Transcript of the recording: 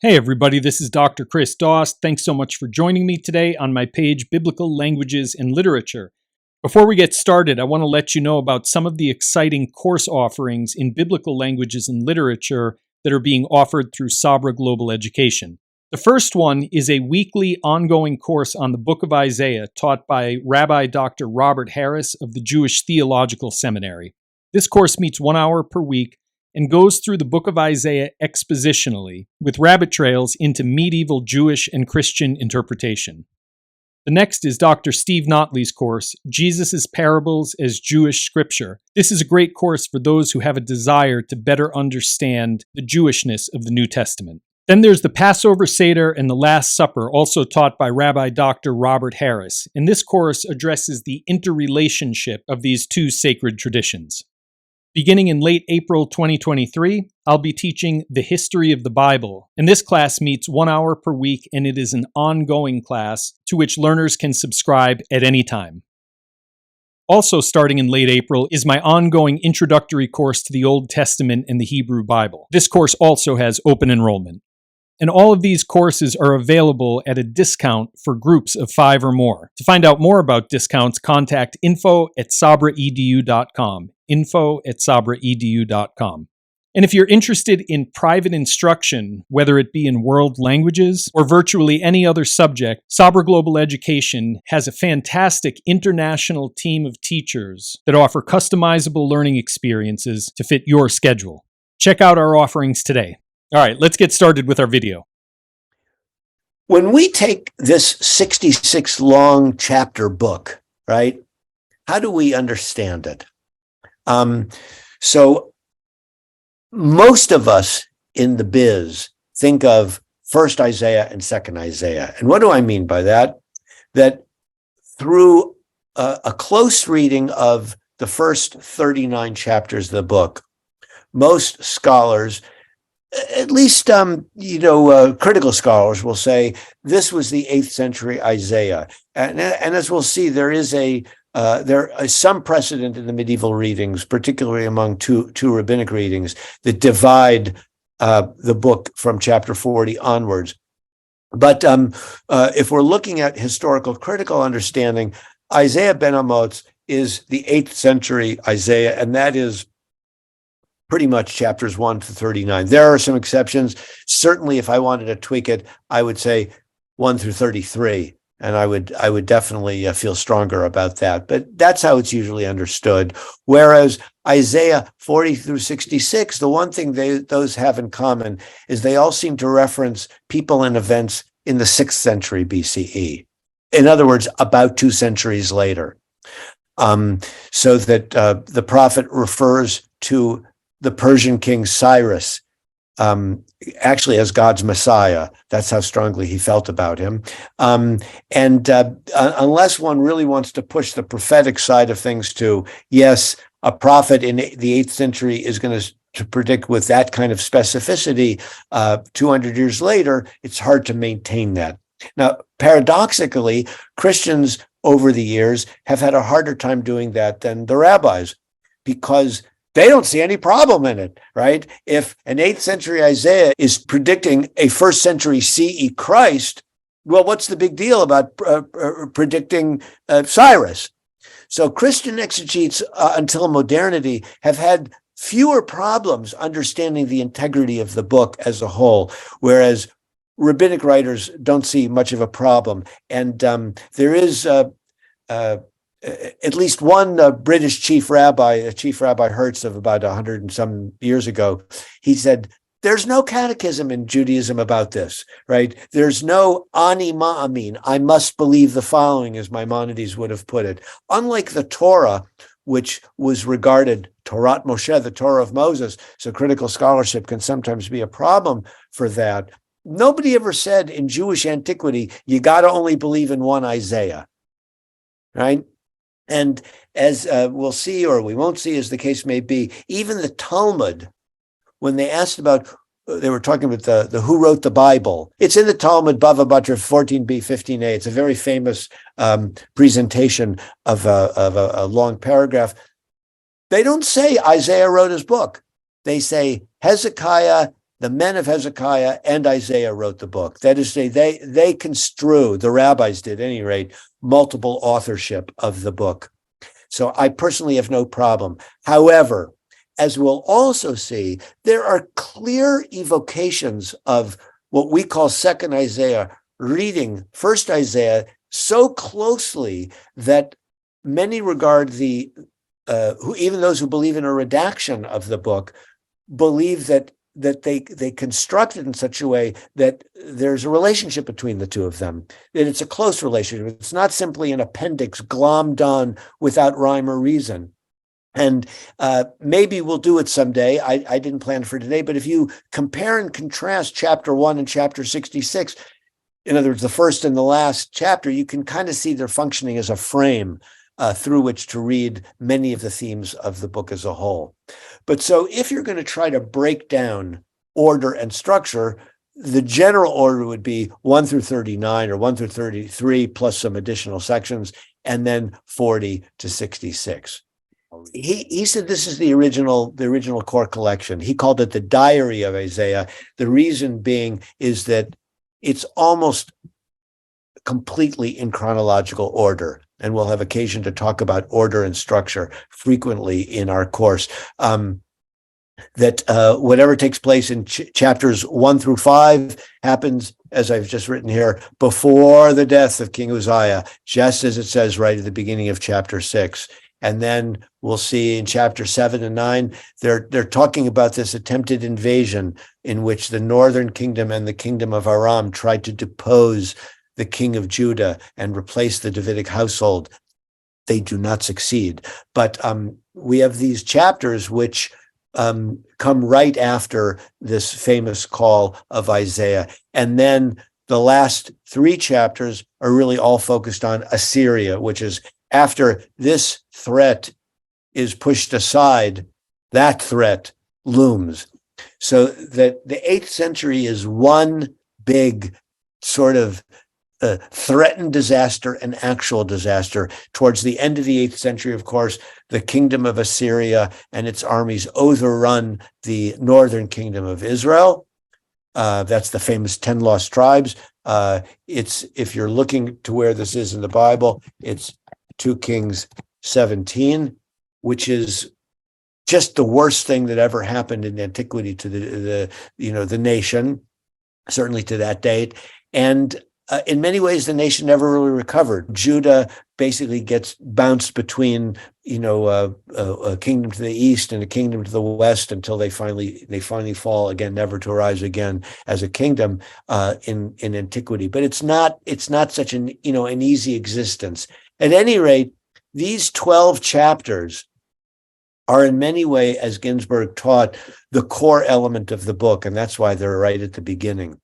Hey everybody, this is Dr. Chris Doss. Thanks so much for joining me today on my page, Biblical Languages and Literature. Before we get started, I want to let you know about some of the exciting course offerings in biblical languages and literature that are being offered through Sabra Global Education. The first one is a weekly ongoing course on the book of Isaiah taught by Rabbi Dr. Robert Harris of the Jewish Theological Seminary. This course meets 1 hour per week and goes through the book of Isaiah expositionally, with rabbit trails into medieval Jewish and Christian interpretation. The next is Dr. Steve Notley's course, Jesus' Parables as Jewish Scripture. This is a great course for those who have a desire to better understand the Jewishness of the New Testament. Then there's the Passover Seder and the Last Supper, also taught by Rabbi Dr. Robert Harris, and this course addresses the interrelationship of these two sacred traditions. Beginning in late April 2023, I'll be teaching the history of the Bible, and this class meets 1 hour per week, and it is an ongoing class to which learners can subscribe at any time. Also starting in late April is my ongoing introductory course to the Old Testament and the Hebrew Bible. This course also has open enrollment. And all of these courses are available at a discount for groups of 5 or more. To find out more about discounts, contact info@sabraedu.com. info@sabraedu.com. And if you're interested in private instruction, whether it be in world languages or virtually any other subject, Sabra Global Education has a fantastic international team of teachers that offer customizable learning experiences to fit your schedule. Check out our offerings today. All right, let's get started with our video. When we take this 66 long chapter book, right, how do we understand it? So most of us in the biz think of first Isaiah and second Isaiah. And what do I mean by that? That through a close reading of the first 39 chapters of the book, most scholars, at least, critical scholars will say this was the 8th century Isaiah. And as we'll see, there is some precedent in the medieval readings, particularly among two rabbinic readings, that divide the book from chapter 40 onwards. But if we're looking at historical critical understanding, Isaiah ben Amoz is the 8th century Isaiah, and that is pretty much chapters 1 to 39. There are some exceptions. Certainly, if I wanted to tweak it, I would say 1 through 33, and I would definitely feel stronger about that. But that's how it's usually understood. Whereas Isaiah 40 through 66, the one thing those have in common is they all seem to reference people and events in the 6th century BCE. In other words, about 2 centuries later. So that the prophet refers to the Persian king Cyrus, actually as God's Messiah. That's how strongly he felt about him. Unless one really wants to push the prophetic side of things to, yes, a prophet in the 8th century is going to predict with that kind of specificity 200 years later, it's hard to maintain that. Now, paradoxically, Christians over the years have had a harder time doing that than the rabbis, because they don't see any problem in it, right? If an 8th century Isaiah is predicting a 1st century CE Christ, well, what's the big deal about predicting Cyrus? So Christian exegetes until modernity have had fewer problems understanding the integrity of the book as a whole, whereas rabbinic writers don't see much of a problem. And there is at least one British chief rabbi Hertz of about 100 and some years ago, he said, there's no catechism in Judaism about this, right? There's no ani ma'amin, I must believe the following, as Maimonides would have put it. Unlike the Torah, which was regarded, Torat Moshe, the Torah of Moses, so critical scholarship can sometimes be a problem for that. Nobody ever said in Jewish antiquity, you got to only believe in one Isaiah, right? And as we'll see, or we won't see, as the case may be, even the Talmud, when they asked about, they were talking about the who wrote the Bible. It's in the Talmud, Bava Batra 14b, 15a. It's a very famous presentation of a long paragraph. They don't say Isaiah wrote his book. They say Hezekiah, the men of Hezekiah and Isaiah wrote the book. That is to say, they construe, the rabbis did at any rate, multiple authorship of the book. So I personally have no problem. However, as we'll also see, there are clear evocations of what we call second Isaiah, reading first Isaiah so closely that many regard even those who believe in a redaction of the book believe that they construct it in such a way that there's a relationship between the two of them, that it's a close relationship. It's not simply an appendix glommed on without rhyme or reason. And maybe we'll do it someday. I didn't plan for today, but if you compare and contrast chapter 1 and chapter 66, in other words, the first and the last chapter, you can kind of see they're functioning as a frame through which to read many of the themes of the book as a whole. But so if you're going to try to break down order and structure, the general order would be 1 through 39 or 1 through 33 plus some additional sections, and then 40 to 66. He said this is the original core collection. He called it the Diary of Isaiah. The reason being is that it's almost completely in chronological order. And we'll have occasion to talk about order and structure frequently in our course. Whatever takes place in chapters 1 through 5 happens, as I've just written here, before the death of King Uzziah, just as it says right at the beginning of chapter 6. And then we'll see in chapter 7 and 9, they're talking about this attempted invasion in which the northern kingdom and the kingdom of Aram tried to depose the king of Judah and replace the Davidic household. They do not succeed. But we have these chapters which come right after this famous call of Isaiah. And then the last 3 chapters are really all focused on Assyria, which is after this threat is pushed aside, that threat looms. So that the 8th century is one big sort of threatened disaster and actual disaster. Towards the end of the 8th century, of course, the kingdom of Assyria and its armies overrun the northern kingdom of Israel. That's the famous 10 lost tribes. If you're looking to where this is in the Bible, it's 2 Kings 17, which is just the worst thing that ever happened in antiquity to the nation, certainly to that date. And in many ways, the nation never really recovered. Judah basically gets bounced between, a kingdom to the east and a kingdom to the west until they finally fall again, never to arise again as a kingdom in antiquity. But it's not such an easy existence. At any rate, these 12 chapters are in many ways, as Ginsburg taught, the core element of the book, and that's why they're right at the beginning.